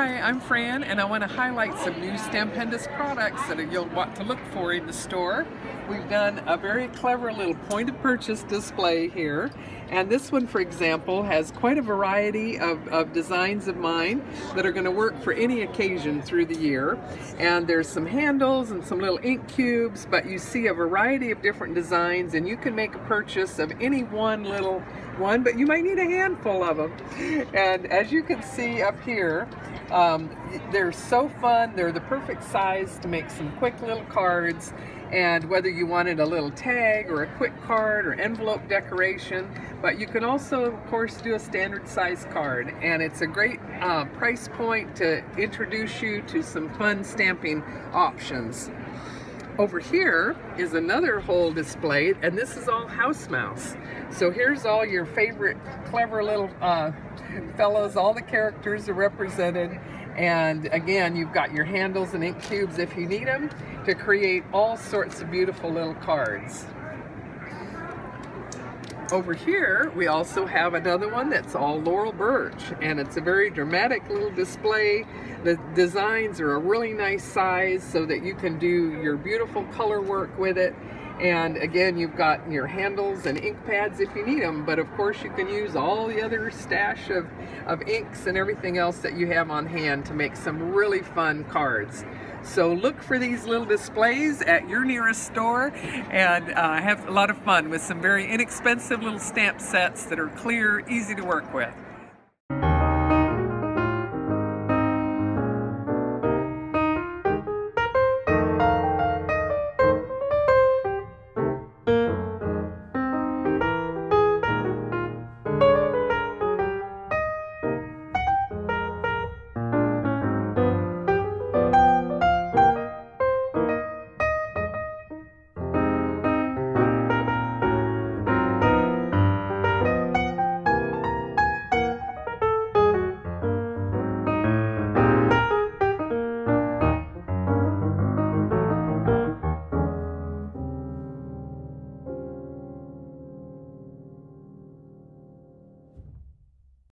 Hi, I'm Fran, and I want to highlight some new Stampendous products that you'll want to look for in the store. We've done a very clever little point of purchase display here, and this one, for example, has quite a variety of designs of mine that are going to work for any occasion through the year. And there's some handles and some little ink cubes, but you see a variety of different designs, and you can make a purchase of any one little one, but you might need a handful of them. And as you can see up here, they're so fun. They're the perfect size to make some quick little cards, and whether you wanted a little tag or a quick card or envelope decoration, but you can also of course do a standard size card, and it's a great price point to introduce you to some fun stamping options. Over here is another whole display, and this is all house mouse. So here's all your favorite clever little fellows. All the characters are represented, and again, you've got your handles and ink cubes if you need them to create all sorts of beautiful little cards. Over here we also have another one that's all laurel birch, and it's a very dramatic little display. The designs are a really nice size so that you can do your beautiful color work with it. And again, you've got your handles and ink pads if you need them, but of course you can use all the other stash of inks and everything else that you have on hand to make some really fun cards. So look for these little displays at your nearest store, and have a lot of fun with some very inexpensive little stamp sets that are clear, easy to work with.